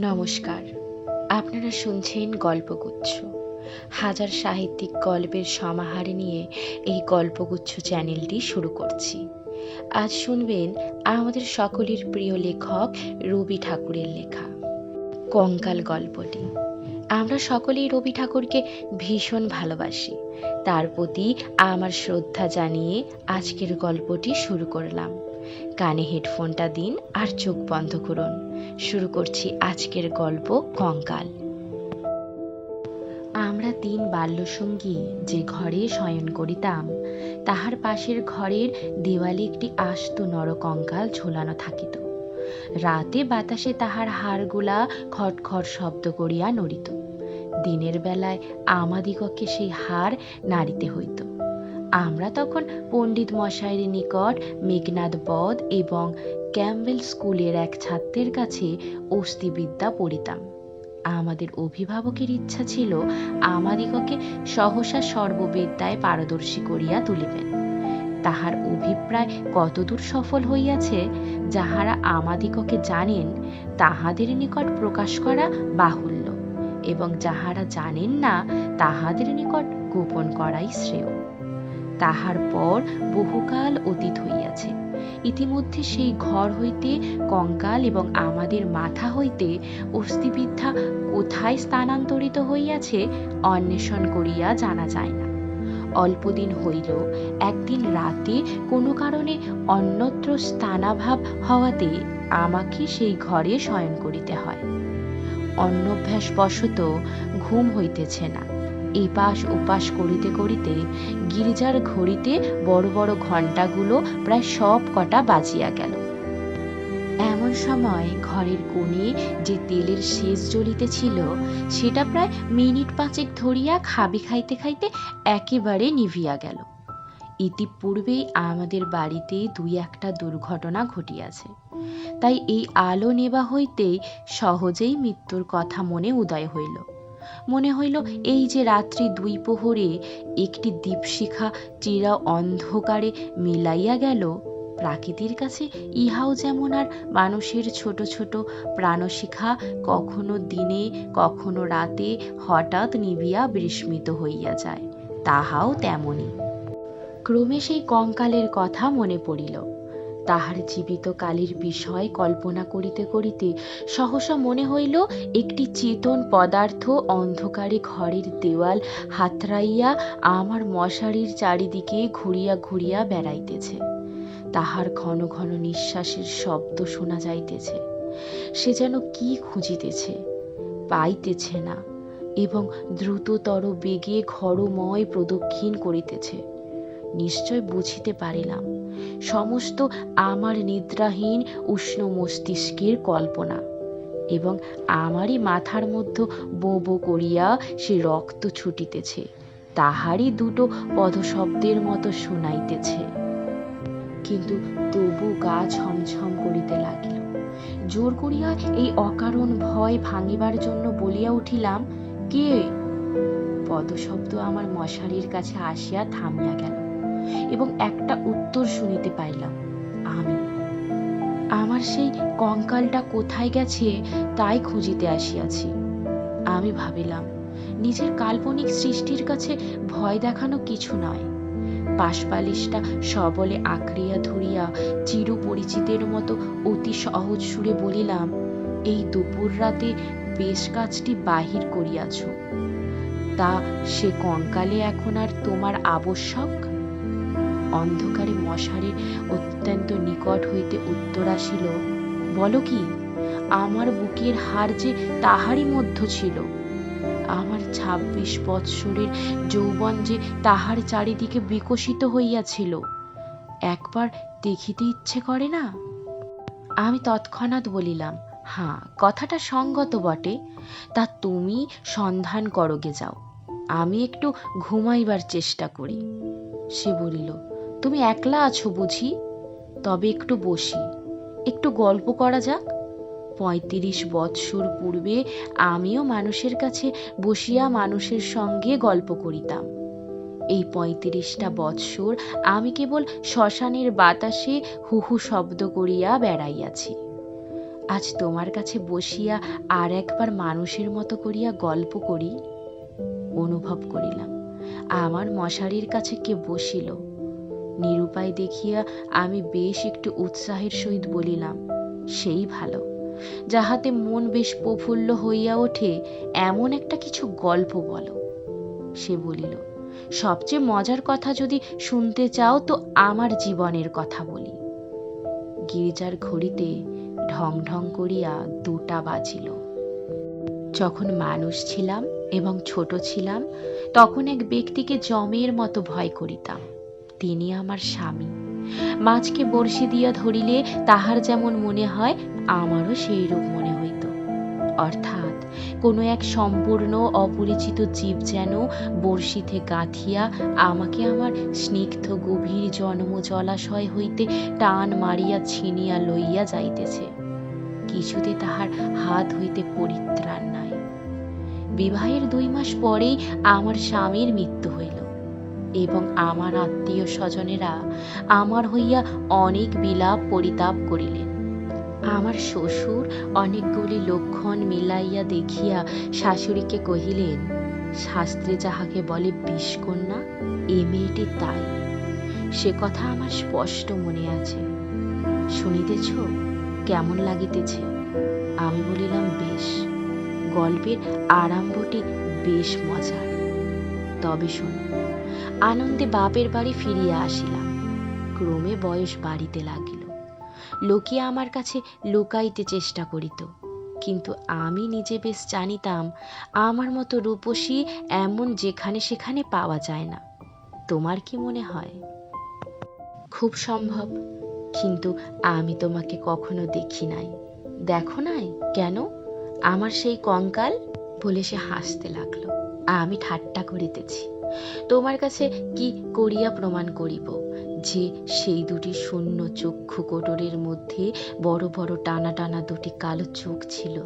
নমস্কার। আপনারা শুনছেন গল্পগুচ্ছ। হাজার সাহিত্যিক গল্পের সমাহার নিয়ে এই গল্পগুচ্ছ চ্যানেলটি শুরু করছি। আজ শুনবেন আমাদের সকলের প্রিয় লেখক রবি ঠাকুরের লেখা কঙ্কাল গল্পটি। আমরা সকলেই রবি ঠাকুরকে ভীষণ ভালোবাসি। তার প্রতি আমার শ্রদ্ধা জানিয়ে আজকের গল্পটি শুরু করলাম। কানে হেডফোনটা দিন আর চোখ বন্ধ করুন। শুরু করছি আজকের গল্প কঙ্কাল। আমরা তিন বাল্যসঙ্গী যে ঘরে শয়ন করিতাম, তাহার পাশের ঘরের দেওয়ালে একটি আস্ত নরকঙ্কাল ঝোলানো থাকিত। রাতে বাতাসে তাহার হাড়গুলা খটখট শব্দ করিয়া নড়িত। দিনের বেলায় আমাদিগকে সেই হাড় নাড়িতে হইত। আমরা তখন পণ্ডিত মশাইয়ের নিকট মেঘনাদ বধ এবং ক্যাম্বেল স্কুলের এক ছাত্রের কাছে অস্থিবিদ্যা পড়িতাম। আমাদের অভিভাবকের ইচ্ছা ছিল আমাদিগকে সহসা সর্ববিদ্যায় পারদর্শী করিয়া তুলিবেন। তাহার অভিপ্রায় কতদূর সফল হইয়াছে, যাহারা আমাদিগকে জানেন তাহাদের নিকট প্রকাশ করা বাহুল্য, এবং যাহারা জানেন না তাহাদের নিকট গোপন করাই শ্রেয়। তাহার পর বহুকাল অতীত হইয়াছে। ইতিমধ্যে সেই ঘর হইতে কঙ্কাল এবং আমাদের মাথা হইতে অস্থিবিদ্যা কোথায় স্থানান্তরিত হইয়াছে অন্বেষণ করিয়া জানা যায় না। অল্পদিন হইল একদিন রাতে কোনো কারণে অন্যত্র স্থানাভাব হওয়াতে আমাকে সেই ঘরে শয়ন করিতে হয়। অন্যভ্যাসবশত ঘুম হইতেছে না। এপাশ ওপাশ করিতে করিতে গির্জার ঘড়িতে বড় বড় ঘণ্টাগুলো প্রায় সব কটা বাজিয়া গেল। এমন সময় ঘরের কোণে যে তেলের শেষ জ্বলিতেছিল, সেটা প্রায় মিনিট পাঁচেক ধরিয়া খাবি খাইতে খাইতে একেবারে নিভিয়া গেল। ইতিপূর্বেই আমাদের বাড়িতে দুই একটা দুর্ঘটনা ঘটিয়াছে, তাই এই আলো নেবা হইতেই সহজেই মৃত্যুর কথা মনে উদয় হইল। মনে হইল এই যে রাত্রি দুই প্রহরে একটি দীপশিখা চিরা অন্ধকারে মিলাইয়া গেল, প্রাকৃতির কাছে ইহাও যেমন আর মানুষের ছোট ছোট প্রাণশিখা কখনো দিনে কখনো রাতে হঠাৎ নিভিয়া বিস্মৃত হইয়া যায়, তাহাও তেমনি। ক্রমে সেই কঙ্কালের কথা মনে পড়িল। তাহার জীবিত কালের বিষয় কল্পনা করিতে করিতে সহসা মনে হইল একটি চেতন পদার্থ অন্ধকারে ঘরের দেওয়াল হাতড়াইয়া আমার মশারির চারিদিকে ঘুরিয়া ঘুরিয়া বেড়াইতেছে। তাহার ঘন ঘন নিঃশ্বাসের শব্দ শোনা যাইতেছে। সে যেন কি খুঁজিতেছে, পাইতেছে না, এবং দ্রুততর বেগে ঘরময় প্রদক্ষিণ করিতেছে। নিশ্চয় বুঝিতে পারিলাম সমস্ত আমার নিদ্রাহীন উষ্ণ মস্তিষ্কের কল্পনা, এবং আমারই মাথার মধ্যে বো বো করিয়া সে রক্ত ছুটিতেছে, তাহারই দুটো পদশব্দের মতো শুনাইতেছে। কিন্তু তবু গা ছমছম করিতে লাগিল। জোর করিয়া এই অকারণ ভয় ভাঙিবার জন্য বলিয়া উঠিলাম, কে? পদশব্দ আমার মশারির কাছে আসিয়া থামিয়া গেল, এবং একটা উত্তর শুনিতে পাইলাম, আমি। আমার সেই কঙ্কালটা কোথায় গেছে তাই খুঁজিতে আসিয়াছি। আমি ভাবিলাম, নিজের কাল্পনিক সৃষ্টির কাছে ভয় দেখানো কিছু নয়। পাশবালিশটা সবলে আঁকড়িয়া ধরিয়া চিরপরিচিতের মতো অতি সহজ সুরে বলিলাম, এই দুপুর রাতে বেশ কাজটি বাহির করিয়াছ, তা সে কঙ্কালে এখন আর তোমার আবশ্যক? অন্ধকারে মশারির অত্যন্ত নিকট হইতে উত্তর আসিল, বলো কি? আমার বুকের হাড় যে তাহারই মধ্য ছিল। আমার ২৬ বৎসরের যৌবন যে তাহার চারিদিকে বিকশিত হইয়াছিল। একবার দেখিতে ইচ্ছে করে না? আমি তৎক্ষণাৎ বলিলাম, হাঁ, কথাটা সঙ্গত বটে, তা তুমি সন্ধান করোগে যাও, আমি একটু ঘুমাইবার চেষ্টা করি। সে বলিল, তুমি একলা আছো বুঝি? তবে একটু বসি, একটু গল্প করা যাক। ৩৫ বৎসর পূর্বে আমিও মানুষের কাছে বসিয়া মানুষের সঙ্গে গল্প করিতাম। এই ৩৫টা বৎসর আমি কেবল শ্মশানের বাতাসে হু হু শব্দ করিয়া বেড়াইয়াছি। আজ তোমার কাছে বসিয়া আর একবার মানুষের মতো করিয়া গল্প করি। অনুভব করিলাম আমার মশারির কাছে কে বসিল। নিরুপায় দেখিয়া আমি বেশ একটু উৎসাহের সহিত বলিলাম, সেই ভালো, যাহাতে মন বেশ প্রফুল্ল হইয়া ওঠে এমন একটা কিছু গল্প বলো। সে বলিল, সবচেয়ে মজার কথা যদি শুনতে চাও তো আমার জীবনের কথা বলি। গির্জার ঘড়িতে ঢং ঢং করিয়া 2টা বাজিল। যখন মানুষ ছিলাম এবং ছোট ছিলাম তখন এক ব্যক্তিকে জমের মতো ভয় করিতাম। তিনি আমার স্বামী। মাছকে বড়শি দিয়া ধরিলে তাহার যেমন মনে হয় আমারও সেই রূপ মনে হইত। অর্থাৎ কোনো এক সম্পূর্ণ অপরিচিত জীব যেন বড়শিতে গাঁথিয়া আমাকে আমার স্নিগ্ধ গভীর জন্ম জলাশয় হইতে টান মারিয়া ছিনিয়া লইয়া যাইতেছে। কিছুতে তাহার হাত হইতে পরিত্রাণ নাই। বিবাহের 2 মাস পরেই আমার স্বামীর মৃত্যু হইল এবং আমার আত্মীয় স্বজনেরা আমার হইয়া অনেক বিলাপ পরিতাপ করিলেন। আমার শ্বশুর অনেকগুলি লক্ষণ মিলাইয়া দেখিয়া শাশুড়িকে কহিলেন, শাস্ত্রে যাহাকে বলে বিষকন্যা, এ মেয়েটি তাই। সে কথা আমার স্পষ্ট মনে আছে। শুনিতেছ কেমন লাগিতেছে? আমি বলিলাম, বেশ। গল্পের আরম্ভটি বেশ মজার। তবে শোন। আনন্দে বাপের বাড়ি ফিরিয়া আসিলাম। ক্রমে বয়স বাড়িতে লাগিল। লোকে আমার কাছে লুকাইতে চেষ্টা করিত, কিন্তু আমি নিজে বেশ জানিতাম আমার মতো রূপসী এমন যেখানে সেখানে পাওয়া যায় না। তোমার কি মনে হয়? খুব সম্ভব, কিন্তু আমি তোমাকে কখনো দেখি নাই। দেখো নাই কেন? আমার সেই কঙ্কাল? বলে সে হাসতে লাগলো। আমি ঠাট্টা করিতেছি। তোমার কাছে কি করিয়া প্রমাণ করিব যে সেই 2টি শূন্য চক্ষু কোটরের মধ্যে বড় বড় টানা টানা 2টি কালো চোখ ছিল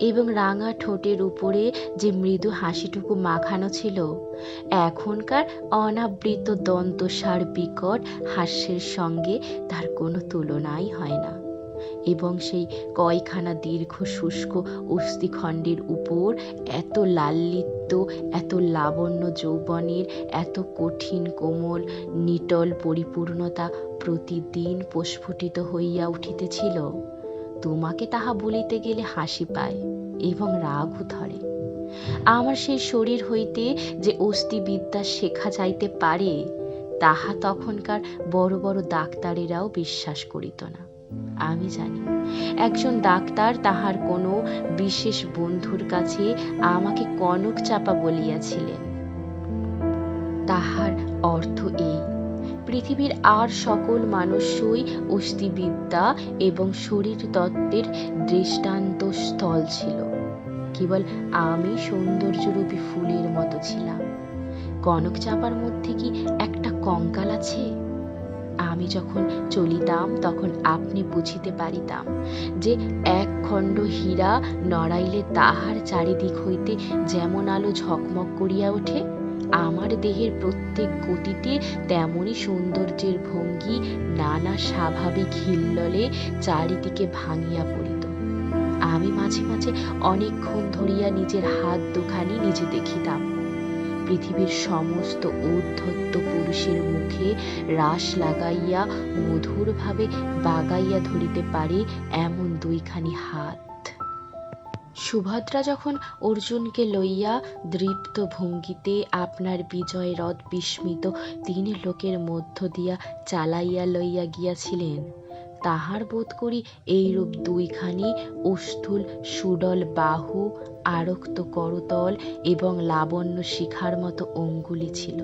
এবং রাঙা ঠোঁটের উপরে যে মৃদু হাসিটুকু মাখানো ছিল এখনকার অনাবৃত দন্তসার বিকট হাস্যের সঙ্গে তার কোনো তুলনাই হয় না। এবং সেই কয়খানা দীর্ঘ শুষ্ক অস্থিখণ্ডের উপর এত লালিত্য, এত লাবণ্য যৌবনের, এত কঠিন কোমল নিটল পরিপূর্ণতা প্রতিদিন প্রস্ফুটিত হইয়া উঠিতেছিল। তোমাকে তাহা বলিতে গেলে হাসি পায় এবং রাগও ধরে। আমার সেই শরীর হইতে যে অস্থিবিদ্যা শেখা যাইতে পারে তাহা তখনকার বড় বড় ডাক্তারেরাও বিশ্বাস করিত না। আমি জানি একজন ডাক্তার তাহার কোনো বিশেষ বন্ধুর কাছে আমাকে কনক চাপা বলিয়াছিলেন। তাহার অর্থ এই, পৃথিবীর আর সকল মানুষই অস্থিবিদ্যা এবং শরীর তত্ত্বের দৃষ্টান্ত স্থল ছিল। কেবল আমি সৌন্দর্যরূপী ফুলের মতো ছিলাম। কনক চাপার মধ্যে কি একটা কঙ্কাল আছে? আমি যখন চলিতাম তখন আপনি বুঝিতে পারিতাম যে এক খণ্ড হীরা নড়াইলে তাহার চারিদিক হইতে যেমন আলো ঝকমক করিয়া ওঠে, আমার দেহের প্রত্যেক গতিতে তেমনি সৌন্দর্যের ভঙ্গি নানা স্বাভাবিক হিল্লোলে চারিদিকে ভাঙিয়া পড়িত। আমি মাঝে মাঝে অনেকক্ষণ ধরিয়া নিজের হাত 2খানি নিজে দেখিতাম। পৃথিবীর সমস্ত উদ্ধত্ত পুরুষের মুখে রাশ লাগাইয়া মধুরভাবে বাগাইয়া ধরিতে পারে এমন 2খানি হাত। সুভদ্রা যখন অর্জুনকে লইয়া দৃপ্ত ভঙ্গিতে আপনার বিজয় রথ বিস্মিত 3 লোকের মধ্য দিয়া চালাইয়া লইয়া গিয়াছিলেন, তাহার বোধ করি এইরূপ 2খানি অস্থূল সুডল বাহু, আরক্ত করতল এবং লাবণ্য শিখার মতো অঙ্গুলি ছিল।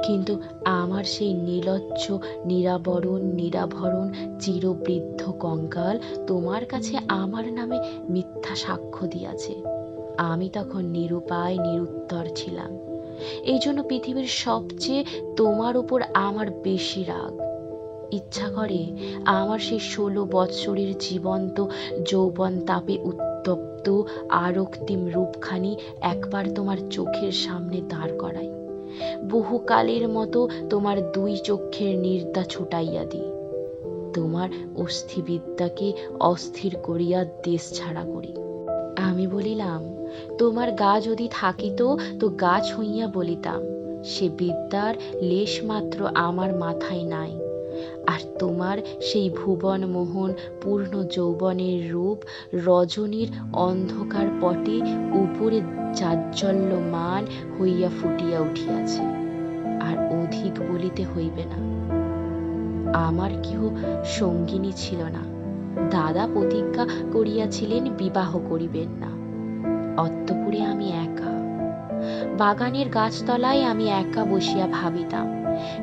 কিন্তু আমার সেই নির্লজ্জ নিরাবরণ নিরাভরণ চিরবৃদ্ধ কঙ্কাল তোমার কাছে আমার নামে মিথ্যা সাক্ষ্য দিয়াছে। আমি তখন নিরুপায় নিরুত্তর ছিলাম। এই জন্য পৃথিবীর সবচেয়ে তোমার উপর আমার বেশি রাগ। ইচ্ছা করে আমার সেই 16 বৎসরের জীবন্ত যৌবন তাপে উত্তপ্ত আরক্তিম রূপখানি একবার তোমার চোখের সামনে দাঁড় করাই, বহুকালের মতো তোমার 2 চক্ষের নির্দা ছুটাইয়া দিই। তোমার অস্থিবিদ্যাকে অস্থির করিয়া দেশ ছাড়া করি। আমি বলিলাম, তোমার গা যদি থাকিত তো গা ছুঁইয়া বলিতাম, সে বিদ্যার লেশ মাত্র আমার মাথায় নাই। আর তোমার সেই ভুবন মোহন পূর্ণ যৌবনের রূপ রজনীর অন্ধকার পটে উপরে জাজ্জল্যমান হইয়া ফুটিয়া উঠিয়াছে। আর অধিক বলিতে হইবে না। আমার কেহ সঙ্গিনী ছিল না। দাদা প্রতিজ্ঞা করিয়াছিলেন বিবাহ করিবেন না। অন্তঃপুরে আমি একা, বাগানের গাছতলায় আমি একা বসিয়া ভাবিতাম,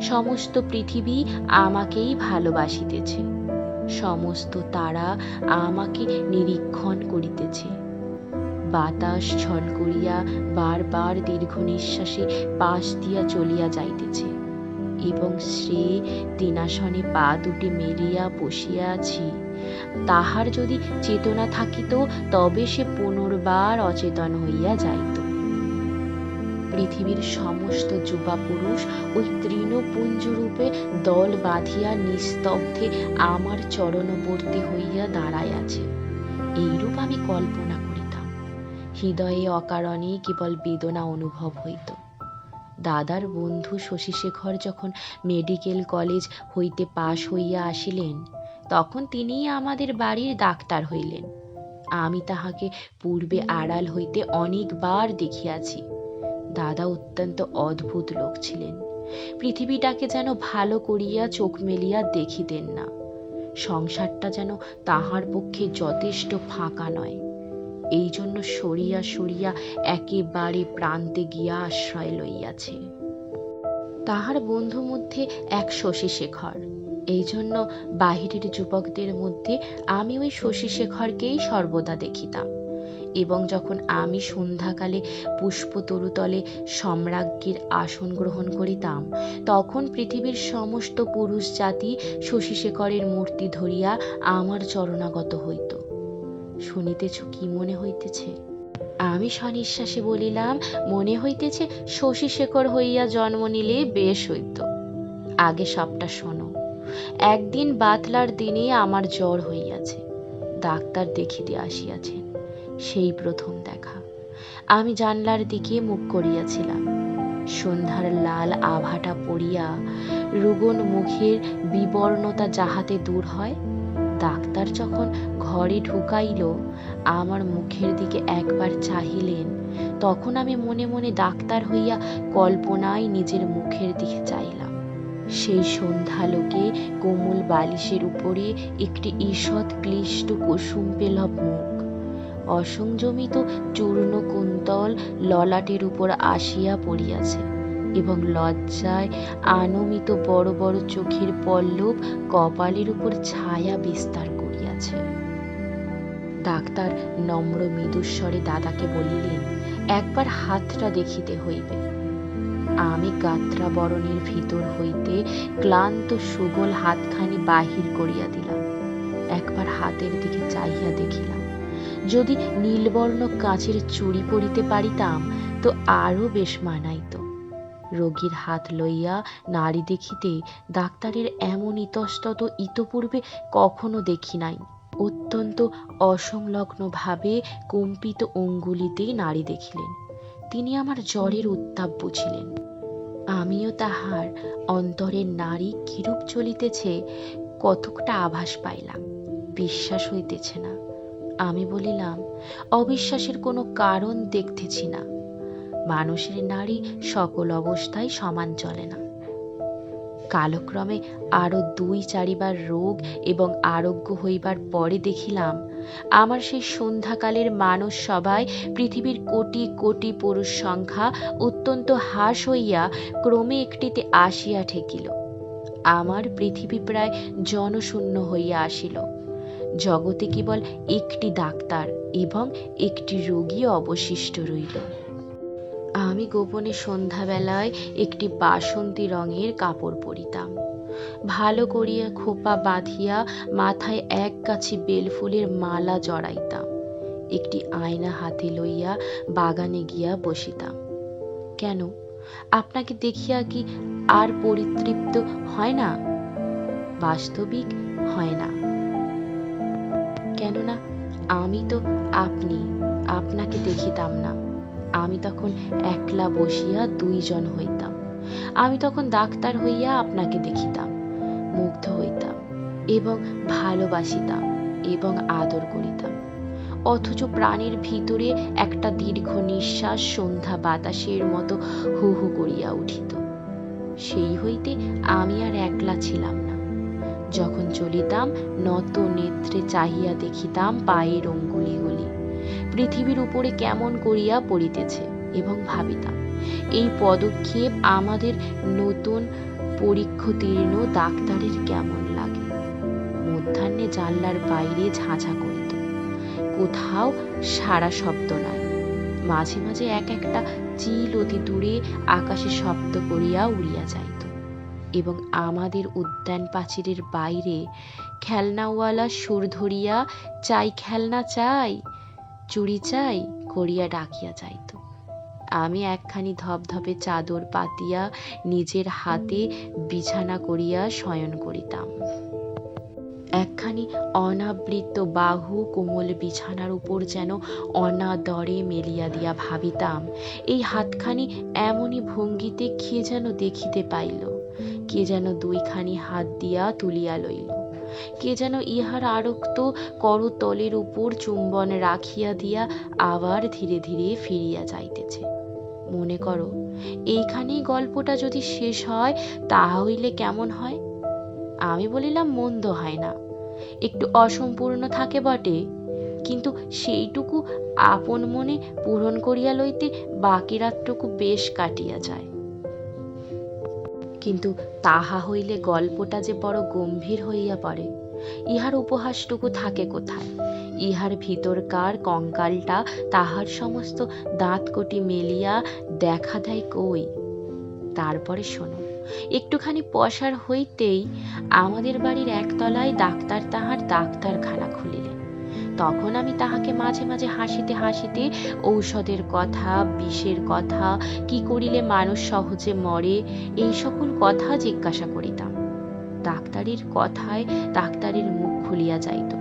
সমস্ত পৃথিবী আমাকেই ভালোবাসিতেছে, সমস্ত তারা আমাকে নিরীক্ষণ করিতেছে। বাতাস ছল করিয়া বারবার দীর্ঘ নিঃশ্বাসে পাশ দিয়া চলিয়া যাইতেছে, এবং সে দিনাসনে পা দুটি মেলিয়া বসিয়া আছি। তাহার যদি চেতনা থাকিত তবে সে পুনর্বার অচেতন হইয়া যাইত। পৃথিবীর সমস্ত যুবা পুরুষ ওই তৃণপুঞ্জরূপে দল বাঁধিয়া নিস্তব্ধে আমার চরণবর্তী হইয়া দাঁড়ায় আছে। এইরূপ আমি কল্পনা করিতাম। হৃদয়ে অকারণে কেবল বেদনা অনুভব হইত। দাদার বন্ধু শশীশেখর যখন মেডিকেল কলেজ হইতে পাশ হইয়া আসিলেন, তখন তিনিই আমাদের বাড়ির ডাক্তার হইলেন। আমি তাহাকে পূর্বে আড়াল হইতে অনেকবার দেখিয়াছি। দাদা অত্যন্ত অদ্ভুত লোক ছিলেন। পৃথিবীটাকে যেন ভালো করিয়া চোখ মেলিয়া দেখিতেন না। সংসারটা যেন তাহার পক্ষে যথেষ্ট ফাঁকা নয়। এই জন্য সরিয়া সরিয়া একেবারে প্রান্তে গিয়া আশ্রয় লইয়াছে। তাহার বন্ধু মধ্যে এক শশীশেখর। এই জন্য বাহিরের যুবকদের মধ্যে আমি ওই শশীশেখরকেই সর্বদা দেখিতাম। এবং যখন আমি সন্ধ্যাকালে পুষ্পতরুতলে সম্রাজ্ঞীর আসন গ্রহণ করিতাম, তখন পৃথিবীর সমস্ত পুরুষ জাতি শশীশেখরের মূর্তি ধরিয়া আমার চরণাগত হইত। শুনিতেছ কি মনে হইতেছে? আমি সনিশ্বাসে বলিলাম, মনে হইতেছে শশীশেখর হইয়া জন্ম নিলে বেশ হইত। আগে সবটা শোনো। একদিন বাতলার দিনে আমার জ্বর হইয়াছে। ডাক্তার দেখিতে আসিয়াছেন। সেই প্রথম দেখা। আমি জানলার দিকে মুখ করিয়াছিলাম। সন্ধ্যার লাল আভাটা পড়িয়া রুগন মুখের বিবর্ণতা যাহাতে দূর হয়। ডাক্তার যখন ঘরে ঢুকাইল, আমার মুখের দিকে একবার চাহিলেন, তখন আমি মনে মনে ডাক্তার হইয়া কল্পনায় নিজের মুখের দিকে চাইলাম। সেই সন্ধ্যালোকে কোমল বালিশের উপরে একটি ঈষৎ ক্লিষ্ট কুসুম পেলব মুখ, অসংযমিত চূর্ণ কুন্তল ললাটের উপর আসিয়া পড়িয়াছে, এবং লজ্জায় আনমিত বড় বড় চোখের পল্লব কপালের উপর ছায়া বিস্তার করিয়াছে। ডাক্তার নম্র মৃদুস্বরে দাদাকে বলিলেন, একবার হাতটা দেখিতে হইবে। আমি গাত্রাবরণের ভিতর হইতে ক্লান্ত সুগোল হাতখানি বাহির করিয়া দিলাম। একবার হাতের দিকে চাহিয়া দেখিলাম। যদি নীলবর্ণ কাঁচের চুড়ি পরিতে পারিতাম তো আরো বেশ মানাইত। রোগীর হাত লইয়া নাড়ি দেখিতে ডাক্তারের এমন ইতস্তত ইতপূর্বে কখনো দেখি নাই। অত্যন্ত অসংলগ্ন ভাবে কম্পিত অঙ্গুলিতেই নাড়ি দেখিলেন। তিনি আমার জ্বরের উত্তাপ বুঝিলেন। আমিও তাহার অন্তরের নাড়ি কিরূপ চলিতেছে কতকটা আভাস পাইলাম। বিশ্বাস হইতেছে না। আমি বলিলাম, অবিশ্বাসের কোনো কারণ দেখতেছি না। মানুষের নাড়ি সকল অবস্থায় সমান চলে না। কালক্রমে আরো 2-4 বার রোগ এবং আরোগ্য হইবার পরে দেখিলাম, আমার সেই সন্ধ্যাকালের মানুষ সবাই পৃথিবীর কোটি কোটি পুরুষ সংখ্যা অত্যন্ত হ্রাস হইয়া ক্রমে একটিতে আসিয়া ঠেকিল। আমার পৃথিবী প্রায় জনশূন্য হইয়া আসিল। জগতে কেবল একটি ডাক্তার এবং একটি রোগী অবশিষ্ট রইল। আমি গোপনে সন্ধ্যাবেলায় একটি বাসন্তী রঙের কাপড় পরিতাম। ভালো করিয়া খোপা বাঁধিয়া মাথায় এক গাছি বেলফুলের মালা জড়াইতাম। একটি আয়না হাতে লইয়া বাগানে গিয়া বসিতাম। কেন, আপনাকে দেখিয়া কি আর পরিতৃপ্ত হয় না? বাস্তবিক হয় না, কেননা আমি তো আপনাকে দেখিতাম না। আমি তখন একলা বসিয়া দুইজন হইতাম। আমি তখন ডাক্তার হইয়া আপনাকে দেখিতাম, মুগ্ধ হইতাম এবং ভালোবাসিতাম এবং আদর করিতাম। অথচ প্রাণের ভিতরে একটা দীর্ঘ নিঃশ্বাস সন্ধ্যা বাতাসের মতো হু হু করিয়া উঠিত। সেই হইতে আমি আর একলা ছিলাম না। যখন চলিতাম নত নেত্রে চাহিয়া দেখিতাম পায়ের অঙ্গুলিগুলি পৃথিবীর উপরে কেমন করিয়া পড়িতেছে এবং ভাবিতাম এই পদক্ষেপ আমাদের নতুন পরীক্ষোত্তীর্ণ ডাক্তারের কেমন লাগে। মধ্যাহ্নে জানলার বাইরে ঝাঁঝা করিত, কোথাও সারা শব্দ নাই। মাঝে মাঝে এক একটা চিল অতি দূরে আকাশে শব্দ করিয়া উড়িয়া যাইত এবং আমাদের উদ্যান প্রাচীরের বাইরে খেলনাওয়ালা সুর ধরিয়া চাই খেলনা চাই, চুড়ি চাই করিয়া ডাকিয়া যাইত। আমি একখানি ধপধপে চাদর পাতিয়া নিজের হাতে বিছানা করিয়া শয়ন করিতাম। একখানি অনাবৃত বাহু কোমল বিছানার উপর যেন অনাদরে মেলিয়া দিয়া ভাবিতাম এই হাতখানি এমনই ভঙ্গিতে কে যেন দেখিতে পাইল, কে যেন দুইখানি হাত দিয়া তুলিয়া লইল, কে যেন ইহার আরক্ত করতলের উপর চুম্বন রাখিয়া দিয়া আবার ধীরে ধীরে ফিরিয়া যাইতেছে। মনে করো এইখানেই গল্পটা যদি শেষ হয় তাহা হইলে কেমন হয়? আমি বলিলাম, মন্দ হয় না, একটু অসম্পূর্ণ থাকে বটে, কিন্তু সেইটুকু আপন মনে পূরণ করিয়া লইতে বাকি রাতটুকু বেশ কাটিয়া যায়। কিন্তু তাহা হইলে গল্পটা যে বড় গম্ভীর হইয়া পড়ে। ইহার উপহাসটুকু থাকে কোথায়? ইহার ভিতরকার কঙ্কালটা তাহার সমস্ত দাঁতকটি মেলিয়া দেখা দেয় কই? তারপরে শোনো, একটুখানি পসার হইতেই আমাদের বাড়ির একতলায় ডাক্তার তাহার ডাক্তারখানা খুলিলেন। তখন আমি তাহাকে মাঝে মাঝে হাসিতে হাসিতে ঔষধের কথা, বিষের কথা, কি করিলে মানুষ সহজে মরে, এই সকল কথা জিজ্ঞাসা করিতাম। ডাক্তারের কথায় ডাক্তারের মুখ খুলিয়া যাইত।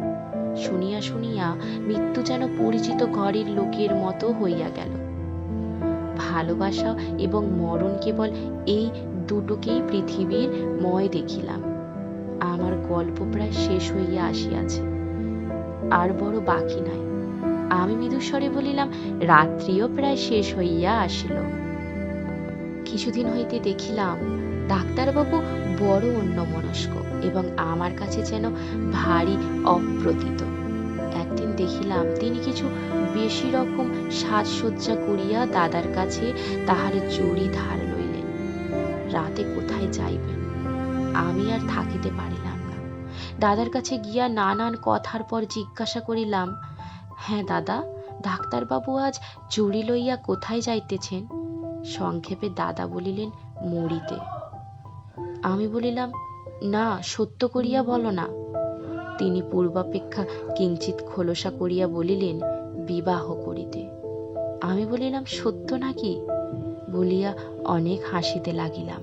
শুনিয়া শুনিয়া মৃত্যু যেন পরিচিত ঘরের লোকের মতো হইয়া গেল। ভালোবাসা এবং মরণ কেবল এই দুটোকেই পৃথিবীর ময় দেখিলাম। আমার গল্প প্রায় শেষ হইয়া আসিয়াছে, আর বড় বাকি নাই। আমি মৃদুস্বরে বলিলাম, রাত্রিও প্রায় শেষ হইয়া আসিল। কিছুদিন হইতে দেখিলাম ডাক্তারবাবু বড় অন্যমনস্ক এবং আমার কাছে যেন ভারী অপ্রতীত। একদিন দেখিলাম তিনি কিছু বেশি রকম সাজসজ্জা করিয়া দাদার কাছে তাহার চুড়ি ধার লইলেন। রাতে কোথায় যাইবেন? আমি আর থাকিতে পারিলাম না। দাদার কাছে গিয়া নানান কথার পর জিজ্ঞাসা করিলাম, হ্যাঁ দাদা, ডাক্তারবাবু আজ চুড়ি লইয়া কোথায় যাইতেছেন? সংক্ষেপে দাদা বলিলেন, মরিতে। আমি বলিলাম, না, সত্য করিয়া বলো না। তিনি পূর্বাপেক্ষা কিঞ্চিৎ খোলসা করিয়া বলিলেন, বিবাহ করিতে। আমি বলিলাম, সত্য নাকি? বলিয়া অনেক হাসিতে লাগিলাম।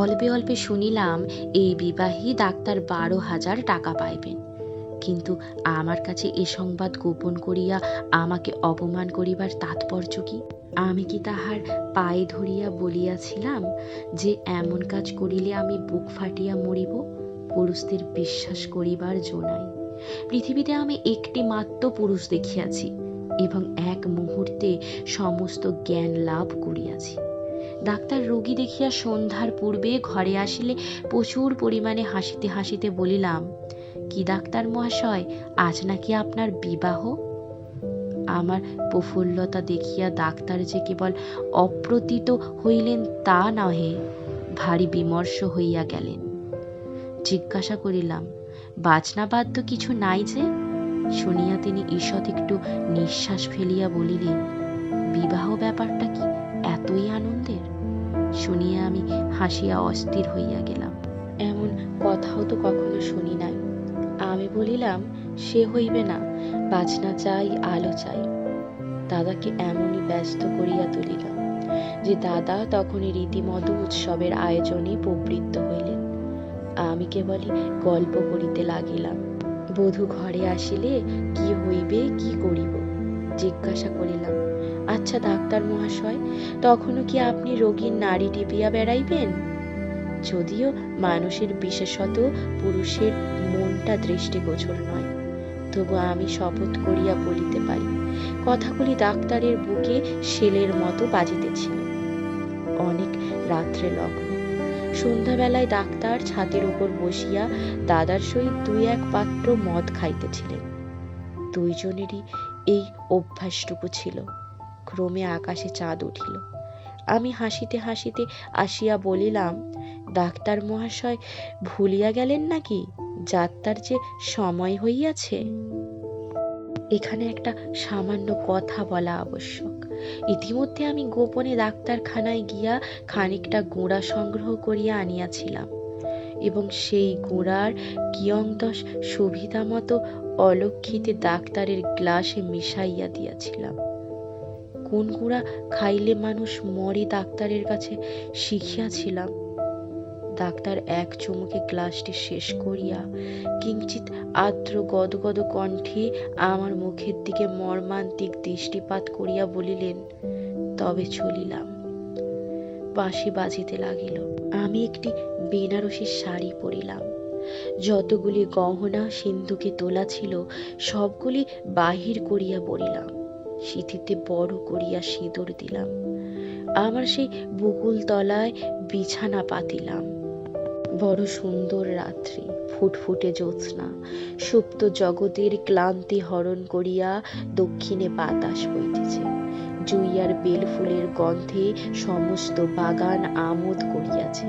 অল্পে অল্পে শুনিলাম এই বিবাহী ডাক্তার 12,000 টাকা পাইবেন। কিন্তু আমার কাছে এ সংবাদ গোপন করিয়া আমাকে অপমান করিবার তাৎপর্য কি? আমি কি তাহার পায়ে ধরিয়া বলিয়াছিলাম যে এমন কাজ করিলে আমি বুক ফাটিয়া মরিব? পুরুষদের বিশ্বাস করিবার জো নাই। পৃথিবীতে আমি একটি মাত্র পুরুষ দেখিয়াছি এবং এক মুহূর্তে সমস্ত জ্ঞান লাভ করিয়াছি। ডাক্তার রোগী দেখিয়া সন্ধ্যার পূর্বে ঘরে আসিলে প্রচুর পরিমাণে হাসিতে হাসিতে বলিলাম, কি ডাক্তার মহাশয়, আজ নাকি আপনার বিবাহ? আমার প্রফুল্লতা দেখিয়া ডাক্তার যে কেবল অপ্রতীত হইলেন তা নহে, ভারী বিমর্ষ হইয়া গেলেন। জিজ্ঞাসা করিলাম, বাজনা বাদ্য কিছু নাই যে? শুনিয়া তিনি ঈষৎ একটু নিঃশ্বাস ফেলিয়া বলিলেন, বিবাহ ব্যাপারটা কি এতই আনন্দের? শুনিয়া আমি হাসিয়া অস্থির হইয়া গেলাম। এমন কথাও তো কখনো শুনি নাই। আমি বলিলাম, সে হইবে না, বাজনা চাই, আলো চাই। দাদাকে এমনই ব্যস্ত করিয়া তুলিলাম যে দাদা তখনই রীতিমতো উৎসবের আয়োজনে প্রবৃত্ত হইলেন। আমি কেবলই গল্প করিতে লাগিলাম। বধূ ঘরে আসিলে কি হইবে, কি করিব? জিজ্ঞাসা করিলাম, আচ্ছা ডাক্তার মহাশয়, তখনও কি আপনি রোগীর নাড়ি টিপিয়া বেড়াইবেন? যদিও মানুষের, বিশেষত পুরুষের মনটা দৃষ্টিগোচর নয়, তবু আমি শপথ করিয়া বলিতে পারি, কথাগুলি ডাক্তারের বুকে শেলের মতো বাজিতেছিল। অনেক রাত্রে লগ্ন। সন্ধ্যাবেলায় ডাক্তার ছাতের উপর বসিয়া দাদার সহিত 2-1 পাত্র মদ খাইতেছিলেন। দুইজনেরই এই অভ্যাসটুকু ছিল। ক্রমে আকাশে চাঁদ উঠিল। আমি হাসিতে হাসিতে আসিয়া বলিলাম, ডাক্তার মহাশয় ভুলিয়া গেলেন নাকি যাত্রার যে সময় হইয়াছে? এখানে একটা সামান্য কথা বলা আবশ্যক। ইতিমধ্যে আমি গোপনে ডাক্তারখানায় গিয়া খানিকটা গুঁড়া সংগ্রহ করিয়া আনিয়াছিলাম এবং সেই গুঁড়ার কিয়ংদশ সুবিধা মতো অলক্ষিতে ডাক্তারের গ্লাসে মিশাইয়া দিয়াছিলাম। কোন গুঁড়া খাইলে মানুষ মরে ডাক্তারের কাছে শিখিয়াছিলাম। ডাক্তার এক চুমুকে গ্লাসটি শেষ করিয়া কিঞ্চিৎ আর্দ্র গদগদ কণ্ঠে আমার মুখের দিকে মর্মান্তিক দৃষ্টিপাত করিয়া বলিলেন, তবে চলিলাম। বাঁশি বাজিতে লাগিল। আমি একটি বেনারসি শাড়ি পরিলাম। যতগুলি গহনা সিন্ধুকে তোলা ছিল সবগুলি বাহির করিয়া পরিলাম। সিঁথিতে বড় করিয়া সিঁদুর দিলাম। আমার সেই বুকুল তলায় বিছানা পাতিলাম। বড় সুন্দর রাত্রি, ফুটফুটে জ্যোৎস্না, সুপ্ত জগতের ক্লান্তি হরণ করিয়া দক্ষিণে বাতাস বইতেছে। জুই আর বেল ফুলের গন্ধে সমস্ত বাগান আমোদ করিয়াছে।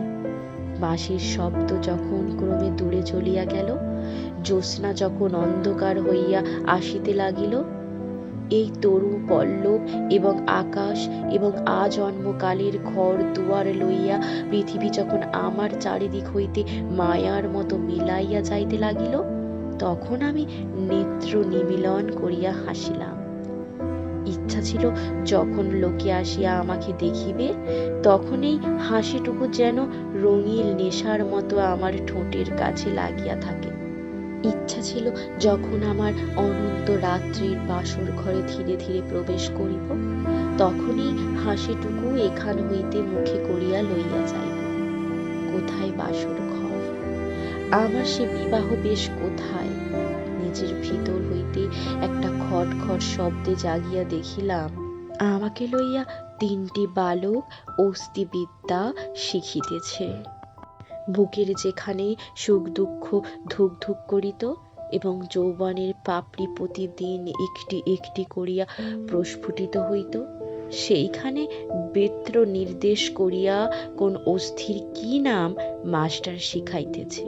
বাঁশির শব্দ যখন ক্রমে দূরে চলিয়া গেল, জ্যোৎস্না যখন অন্ধকার হইয়া আসিতে লাগিল, এই তরু পল্লব এবং আকাশ এবং আজন্মকালের ঘর দুয়ার লইয়া পৃথিবী যখন আমার চারিদিক হইতে মায়ার মতো মিলাইয়া যাইতে লাগিল, তখন আমি নেত্র নিমীলন করিয়া হাসিলাম। ইচ্ছা ছিল যখন লোকে আসিয়া আমাকে দেখিবে, তখন এই হাসিটুকু যেন রঙিন নেশার মতো আমার ঠোঁটের কাছে লাগিয়া থাকে। ইচ্ছা ছিল যখন আমার অনন্ত রাত্রির বাসর ঘরে ধীরে ধীরে প্রবেশ করিব, তখনই হাসিটুকু এখান হইতে মুখে করিয়া লইয়া যাইব। কোথায় বাসর ঘর? আমার সে বিবাহ বেশ কোথায়? নিজের ভিতর হইতে একটা খট খট শব্দে জাগিয়া দেখিলাম, আমাকে লইয়া 3টি বালক অস্তিবিদ্যা শিখিতেছে। বুকের যেখানে সুখ দুঃখ ধুক ধুক করিত এবং যৌবনের পাপড়ি প্রতিদিন একটি একটি করিয়া প্রস্ফুটিত হইত, সেইখানে বেত্র নির্দেশ করিয়া কোন অস্থির কি নাম মাস্টার শিখাইতেছে।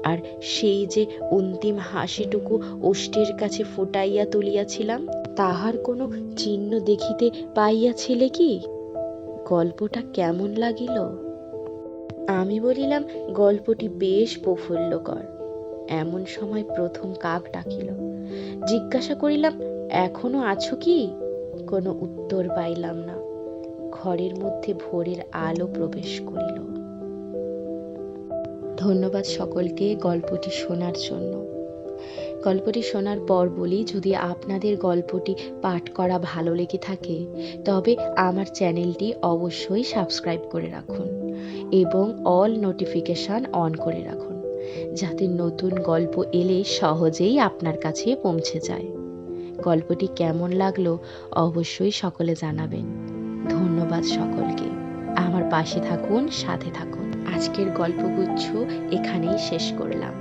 আর সেই যে অন্তিম হাসিটুকু ওষ্ঠের কাছে ফুটাইয়া তুলিয়াছিলাম, তাহার কোনো চিহ্ন দেখিতে পাইয়াছিলে কি? গল্পটা কেমন লাগিল? আমি বলিলাম, গল্পটি বেশ প্রফুল্লকর। এমন সময় প্রথম কাক ডাকিল। জিজ্ঞাসা করিলাম, এখনো আছো কি? কোনো উত্তর পাইলাম না। ঘরের মধ্যে ভোরের আলো প্রবেশ করিল। ধন্যবাদ সকলকে গল্পটি শোনার জন্য। গল্পটি শোনার পর বলি, যদি আপনাদের গল্পটি পাঠ করা ভালো লেগে থাকে তবে আমার চ্যানেলটি অবশ্যই সাবস্ক্রাইব করে রাখুন এবং অল নোটিফিকেশন অন করে রাখুন, যাতে নতুন গল্প এলে সহজেই আপনার কাছে পৌঁছে যায়। গল্পটি কেমন লাগলো অবশ্যই সকলে জানাবেন। ধন্যবাদ সকলকে। আমার পাশে থাকুন, সাথে থাকুন। আজকের গল্পগুচ্ছ এখানেই শেষ করলাম।